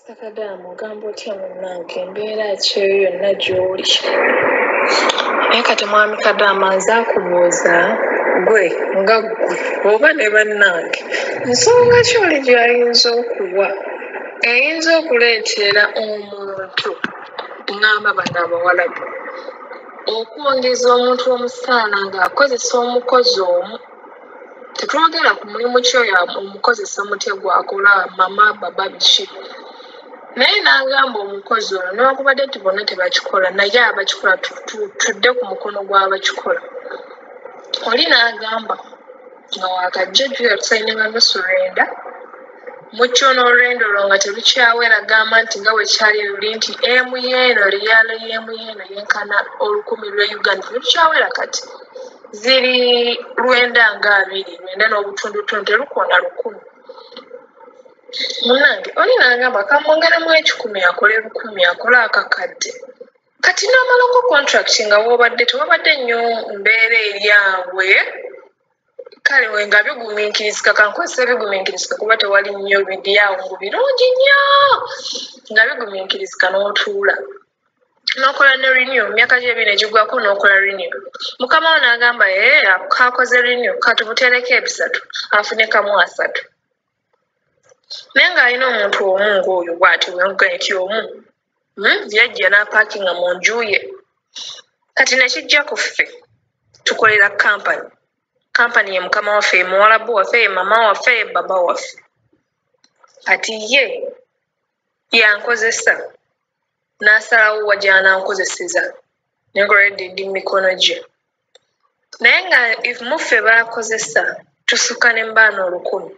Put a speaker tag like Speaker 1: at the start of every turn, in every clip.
Speaker 1: Kadamu ogamba otya munnange embeera ki yonna gy'oli? Naye kati mwami Kadamu nze akubuuza gwe nga ggwe oba ne bannange nsonga ki oli gy'ayinza okuwa eyinza okuleetera omuntu ngamba bano Abawarabu okwongeza omuntu omusaala ng'akozesa omukozi omu. Tetwogera ku mulimu kyoyo omukozesa mutye gwakola mama baba biki. Naye n'agamba omukozi ono newankubadde nti bonna tebakikola naye abakikola tudde ku mukono gw'abakikola. Oli n'agamba nga wakajjajja tusayininga nusu lwenda mucyo n'olwendo lwo nga terukyawera gamba nti nga bwe kyali luli nti emu yeeno liyalo y'emu yeeno yenkana 10,000 Uganda terukyawera kati ziri 920 n'obutundutundu terukoona 1,000. Munnange oli n'agamba kamwongeremu 10 akole 1,000 akole akakadde. Kati n'amalako contract nga woobadde tewabadde nnyo mbeera eri awe kale we nga bigumiikirizika kankozesa bigumiikirizika kuba tewali nnyo bidyawo ngu birungi nnyo nga bigumiikirizika n'otuula n'okola ne renew myaka gye 2 egigwako n'okola renew. Mukama wo n'agamba kakoze renew katubutereko 3 afune kamu 3. Naye ng'alina omuntu omu ng'oyo bw'ati wengeti omu yajja n'apaakinga mu nju ye. Kati nekijja ku ffe tukolera kampani ye mukama waffe ye muwalabu waffe ye mama waffe ye baba waffe. Kati ye yankozesa n'asalawo wa gy'anankozeseza negoredde mikono gye. Naye nga if muffe baakozesa tusukka ne mbaana 1,000.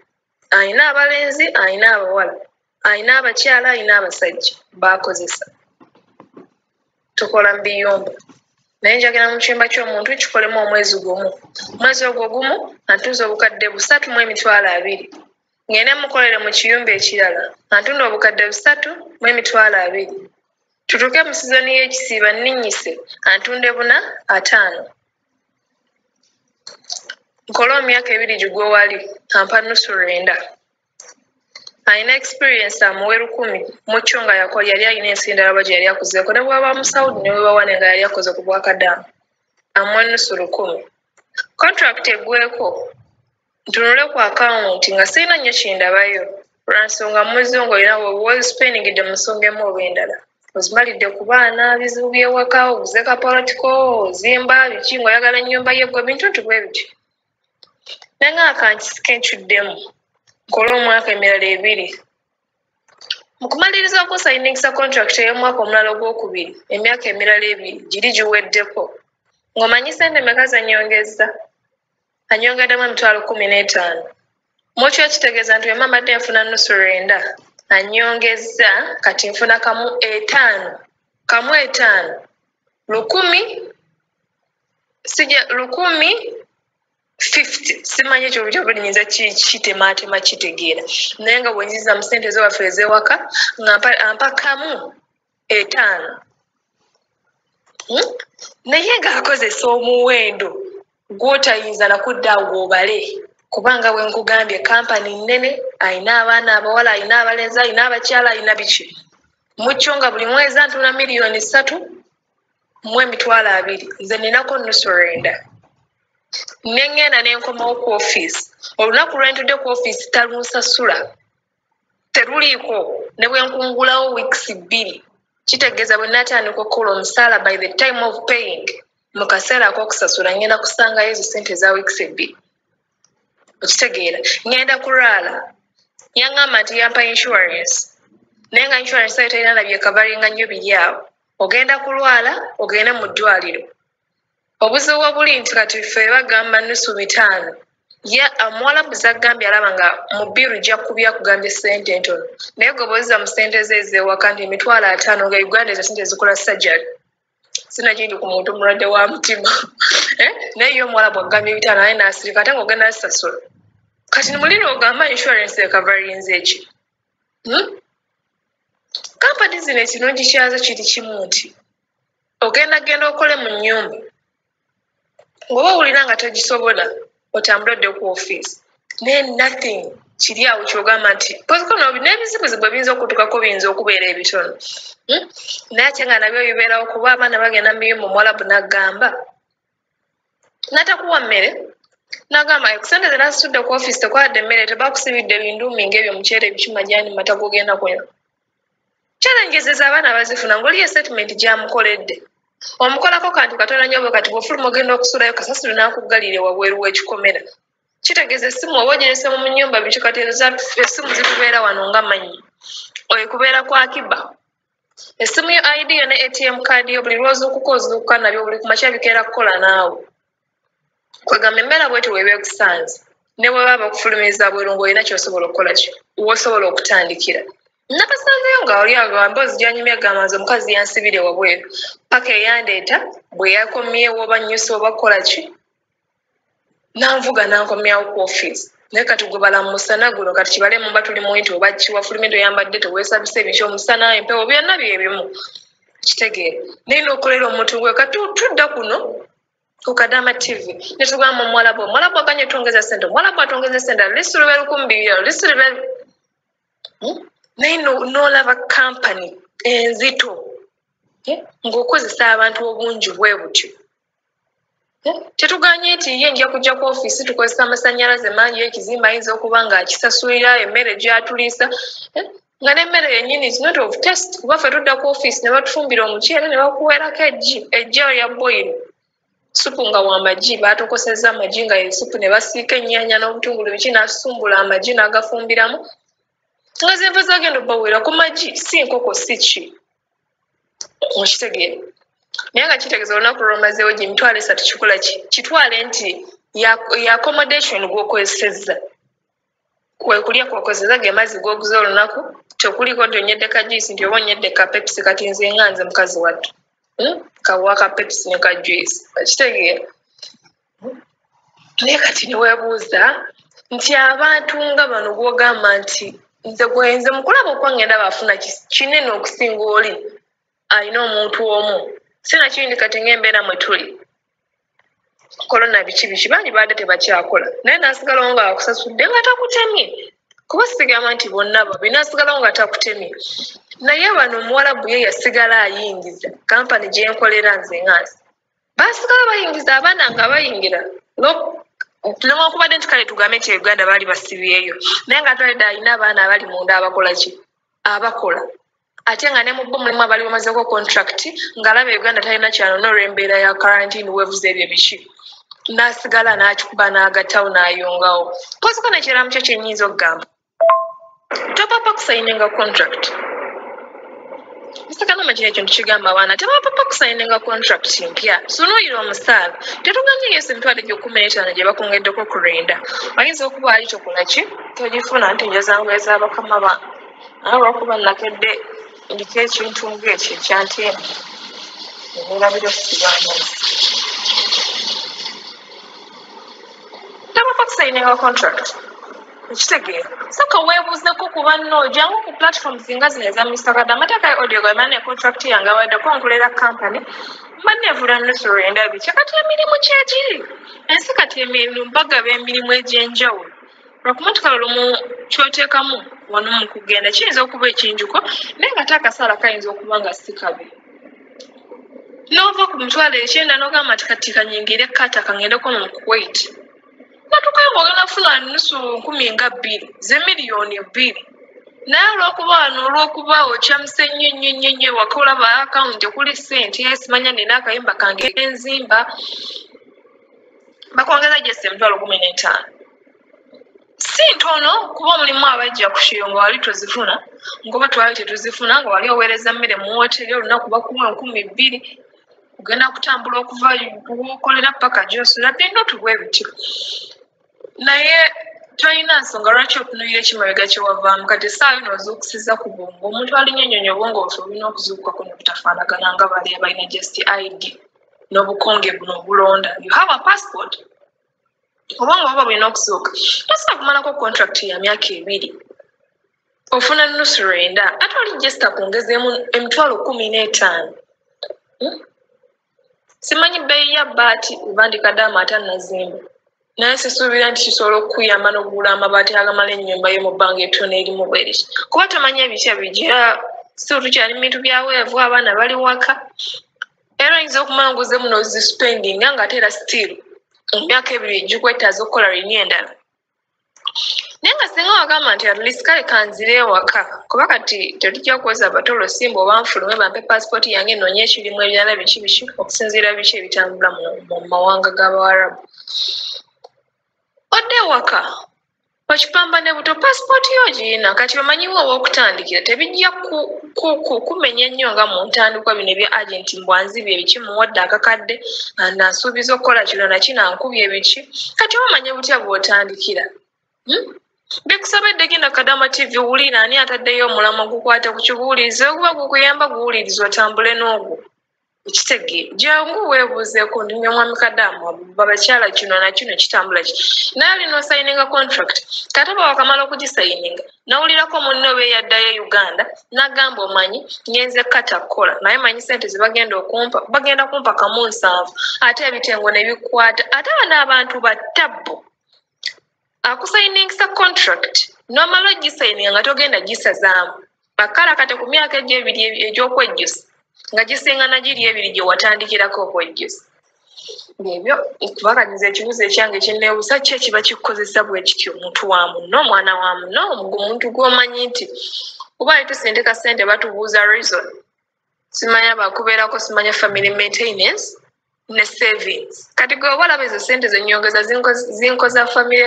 Speaker 1: Ayina abalenzi ayina abawala ayina abakyala ayina abasajja baakozesa tukola mu biyumba. Naye njagala mu kyumba ky'omuntu kikolemu omwezi gumu. Omwezi ogwo gumu antuuza obukadde 3,200 ngende mukolere mu kiyumba ekirala antunda obukadde 3,200 tutuuke mu sizoni y'ekisiiba nninnyise antunde 4,500. Nkola emyaka 2 gigwe wali ampa nusu lwenda. Alina experience amuwe 10,000 mukyo nga yali alina ensindalaba gye yali akozeeko ne bwaba mu Saudi ne bwebawane nga yali akoze ku Bwakadamu amuwe nusu 10,000. Contract eggweko ntunule ku akawunti nga sirina nnyo kindabayo lwansonga mwezi ngo olina wozipendingidde mu nsonga emu oba endala ozimalidde ku baana bizibu by'ewaka oguze kapolitiko ozimba biki ng'oyagala ennyumba yeggwe bintu bwe bityo. Naye nga kenkyuddemu nkola omwaka emirala 2. Mu kumaliriza okusayiningisa contract ey'omwaka omulala ogwokubiri emyaka emirala 2 giri giweddeko ng'omanyi sente meka zanyongeza anyongeddemu 15,000. Mukyo kitegeeza nti wemma mbadde nfuna nusu lwenda anyongeza kati nfuna kamu 5 1,050 simanyi ekyo buli nyinza kitemaatema kitegeera naye nga bwenyiza mu ssente zewaffe ez'ewaka nga ampa kamu 5. Naye ng'akozesa omuwendo gw'otayinza nakudda awo obale kubanga bwe nkugambye kampani nnene ayina abaana abawala ayina abalenzi ayina abakyala ayina biki mukyo nga buli mwezi antuna $3,200,000 nze ninako nusu lwenda. Nengenda nenkomawo ku ofiisi olunaku lwentudde ku ofiisi talunsasula teruliiko ne bwe nkungulawo weeks 2 kitegeeza bwe natandika okukola omusaala by the time of paying mu kaseera ak'okusasula ngenda kusangayo ezo ssente za weeks 2. Okitegeera ngenda kulwala yaŋŋamba nti yampa insurance naye nga insurance eyo terina na byekavalinga nnyo biri awo ogenda kulwala ogende mu ddwaliro. Obuzibu obuli nti kati ffe bagamba nusu 5 ye Omuwalabu zaggambye alaba nga mu bbiru jakubya kugambye ssente ntono naye gwe bw'ozza mu ssente ze ez'ewaka nti $50,000 nga Uganda ezo ssente zikola surgery sinakindi ku muntu mulwadde wa mutima naye ye Omuwalabu agambye 5 naye n'asirika ate ng'ogenda zisasula kati nimulina ogamba insurance ekavalinze eki. Kampani zino ekirungi kyazo kiri kimu nti ogenda okole mu nnyumba ng'oba owulira nga togisobola otambula odde ku ofiisi naye nothing kiri awo kyogamba nti pozikono n'ebizibuzibu ebiyinza okutukako biyinza okubeera ebitono naye ate nga nabyo bibeerawo kuba abaana bagenda mu miyumba omuwalabu n'agamba natakuwa mmere n'agamba kusente ze nasitudde ku ofiisi tekwadde emmere tebakusibidde binduumi ng'ebyo muceere ebikima gyani mata gogenda kwera challenges abaana bazifuna ng'oliyo settlement gyamukoledde omukolako kantu katono nnyo bwe kati bw'ofuluma ogenda okusulayo kasasiro n'akuggalire wabweru w'ekikomera kitegeeza essimu oba ogyerese mu nnyumba biki kati essimu zitubeera wano nga manyi oyo kubeera kwa akiba essimu yo ID yo ne ATM card yo buli lwoza okukozuuka nabyo buli kumakya bikeera kukola naawe kwegamba embeera bweti weebeekusanze ne bwe baba bakufulumiza bweru ng'olina ky'osobola okukola ki w'osobola okutandikira nakasanzeyo nga oli agamba ozijanyumya agamba nze omukazi yansibire wabweru paka eyandeeta bwe yakomyewo oba nnyusa oba kukola ki nanvuga nankomyawo ku ofiisi naye kati gwe bala mu musana guno kati kibale mumba tuli mu nti oba kiwafulumye toyambadde teweesabise ebiki omusana empewo byonna byebimu kitegeera naye n'okolera omuntu gwe kati tudda kuno ku Kadama TV ne tugamba omwalabu aganye tongeza sente omwalabu atongeza sente lisulube 200 lisulube naye n'olaba kampani enzito ng'okozesa abantu obungi bwe butyo tetuganye nti ye nja kujja ku ofiisi tukozesa amasannyalaze mangi ekizimba ayinza okuba ng'akisasulira emmere gyatuliisa nga n'emmere yennyini is not of test kuba ffe tudda ku ofiisi ne batufumbira omuceere ne bakuweerako ejja lya boyiro supu nga w'amagi baatokosezza amagi nga yesupu ne basiika ennyaanya n'obutungulu biki n'asumbula amagi n'agafumbiramu nga zenva zagenda obbawera ku magi si nkoko si ki okitegeera naye nga kitegeeza olunaku lwomazeewo gye mitwalo 3 kikola ki kitwale nti ya accommodation gw'okozesezza kwekulya kwokozeza ge mazzi g'oguza olunaku tekuliko nti onyedde ka juice nti oba onyedde ka pepsi kati nze nga nze mukazi wattu kawa ka pepsi ne ka juice okitegeera naye kati neweebuuza nti abantu nga bano gw'ogamba nti nze mukulaba okwangenda bafuna kinene okusinga oli alina omuntu omu sinakindi kati ng'embeera mwe tuli kolona biki bangi baadde tebakyakola naye naasigalawo nga akusasudde nga takutemye kuba sigamba nti bonna babi naasigalawo nga takutemye naye bano omuwalabu ye yasigala ayingiza kampani gyenkolera nze ngansi baasigala bayingiza abaana nga bayingira newankubadde nti kale tugambe nti Uganda baali basibyeyo naye nga atwaledde alina abaana abali munda abakola ki abakola ate nga ne mu bo mulimu abali bamazeko contract ng'alaba Uganda talina kyano n'olw'embeera ya quarantine weevuze ebyo biki n'asigala n'akikuba n'agattawo n'ayongawo koziko nekyeramu kyo kyenyinza okugamba topapa kusayininga contract Mr. Kino ekintu kigamba abaana tebapapa kusayininga contract mpya sunuuyira omusaala tetuganye yesu emitwalo gye 15 gye bakongeddeko ku Rwanda ayinza okuba ali kyokola ki togifuna nti njazangu ez'abakama ba naye olwokuba nakedde ndiko ekintu ng'ekyo ekyanteema neerabira okusiba amazzi tebapapa kusayininga contract ekitegeera saka weebuuzeko ku banno jangu ku platforms nga zino eza Mr. Kadama teekayo audio ga mane contract yange awaddeko nkolera company mbaneevula nusu Rwanda biki kati emirimu kyegiri ensi kati emirimu bagaba emirimu egy'enjawulo lwakumanti kale lumu kyoteekamu wano mu kugenda kiyinza okuba ekinjuko naye nga taakasaala kayinza okuba nga si kabi n'ova ku mitwalo 9 n'ogamba nti kati kanyingire kata kangendeko mu Kuwait natukayamba ogenda funa nusu 10,000 ze1,200,000 naye olw'okuba okyamuse nnyo wakolaba akawunti kuli ssente simanya nina akayimba kange enzimba bakwongeza gyese emitwalo 15 si ntono kuba mulimu abajja ku kiyo nga wali tozifuna ngoba twali tetuzifuna nga wali oweereza mmere mu woteri olunaku bakuwa 2,000 ogenda kutambula okuva wokolera paka gyosula bintu tubwe bityo naye tolina nsonga lwaki otunuulira ekimabega kyewavaamu kati essaawa ino ozuukusiza ku bwongo omuntu alinyonyonyo obwongo bufe olina okuzuukukako ne butafaanagana nga bali abalina just ID n'obukonge buno obulonda you have a passport obwongo buba bulina okuzuuka tosobola kumalako contract ya myaka 2 ofuna nusu Rwanda ate oli just akongezeemu emitwalo 15 simanyi bbeeyi ya baati ubandika Kadama atanazimba naye sisuubira nti kisobola okukuyamba n'okugula amabaati agamala ennyumba yo mu bbanga ettono erimu bweriti kuba tomanya ebitya bijja so tukyali mu bintu byaweevu abaana bali waka era oyinza okumala nguze muno zisupendinga ng'ate era still emyaka ebiri egikwetaaza okukola rini endala naye nga singa wagamba nti at least kale kanzire ewaka kuba kati tetujja kuweza batolo simba oba nfulume bampe paasipooti yange noonye ekirimu ebirala biki okusinziira biki ebitambula mu mawanga g'abawarabu odde ewaka okipamba ne buto paasipooti yo ogirina kati omanyiwo ow'okutandikira tebijja kumenya ennyo nga mu ntandikwa bino ebya agenti mbwanzibye ebiki muwadde akakadde nasuubiza okukola kino nakino ankubye ebiki kati omanye butya bw'otandikira bikusabedde genda Kadama TV wulira ani ataddeyo omulamwa gukwate ku kibuulize oguba gukuyamba guwuliriza otambule n'ogwo ekitegeere jangu weebuuzeeko ndinya omwami Kadama babakyala kino nakino kitambula ki naye alina osayininga contract kataba wakamala okugisayininga nawulirako munno beeyaddayo e Uganda n'agamba omanyi ngenze kata kukola naye manyi sente ze bagenda okumpa bagenda kumpa kamu 7 ate ebitengo ne bikwata ate bano abantu battabbo akusayiningisa contract nomala ogisayininga nga togenda gisazaamu bakala kate ku myaka egyo ebiri egy'okwejjusa nga gisinga nagiri ebiri gye watandikirako okwejjusa ebyo kubakanyiza ekibuuzo ekyange kinneebuusa ki ekiba kikukozesa bwe kityo omuntu wa munno omwana wa munno omuntu gw'omanyi nti kuba tusindika ssente batubuuza reason simanya bakubeerako simanya family maintenance ne savings kati gwe oba olaba ezo ssente zenyongeza zinkoza family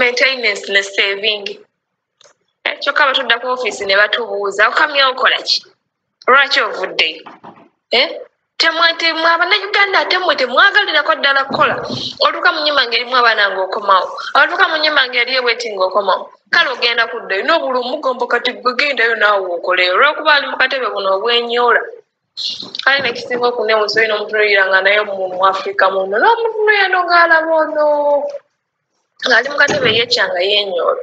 Speaker 1: maintenance ne saving kyokka batudda ku ofiisi ne batubuuza okamya okola ki lwaki ovuddeyo temwe abannayuganda ate mmwe temwagalirako ddala kukola oluuka mu nnyima ng'erimu abaana ng'okomawo oluuka mu nnyima ng'eri ebweti ng'okomawo kale ogenda kuddayo n'obula omugombo kati gwe gendayo naawe okoleyo olw'okuba ali mu katebe buno obwenyoola kale nekisinga okuneewusa olina omutunuulira nga naye mu Afrika muno n'omutunuulira ng'alaba ono ng'ali mu katebe yekyanga yenyoola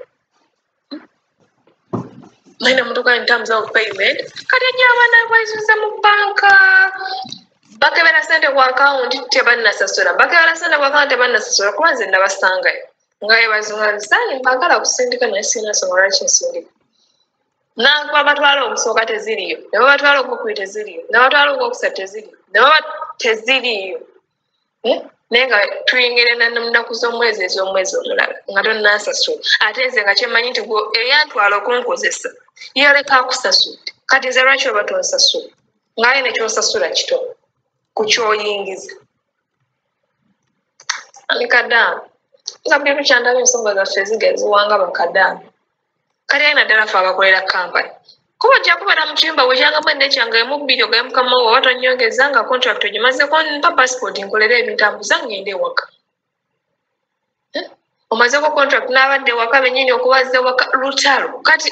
Speaker 1: naye mutuuka in terms of payment kati ejja abaana bwezuze mu bbanka bakebera ssente ku akawunti tebannasasula bakebera ssente ku akawunti tebannasasula kuba nze nabasangayo nga yebazungazisaani mbagala kusindika naye sirina nsonga lwaki nsindika nakuba batwala ogusooka teziriyo ne babatwala ogwokubiri teziriyo ne batwala ogwokusatu teziriyo ne baba teziriyo naye nga tuyingire namunaku z'omwezi ez'omwezi omulala nga tonnasasula ate nze nga kyemmanyi nti eyantwala okunkozesa yaleka akusasudde kati nze lwaki oba tonsasula ngaaye nekyosasula kitono ku kyoyingiza ani Kadama nga buli lukyandaba ensonga zaffe zigenziwanga bakadamu kati aye naddala ffe abakolera kampani kuba ojja kubeera mu kiyumba bwekyangamu endekyange emu bbiri ogaye mukamawo oba tonyongeza nga contract ogimazeko mpa passport nkolera ebintambuza ngende ewaka omazeko contract n'abadde ewaka bennyini okubazza ewaka lutalo kati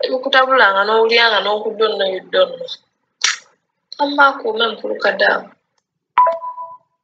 Speaker 1: ebikutabulanga n'owulyanga n'okudda onno yudda onno amma akuume mukulu Kadama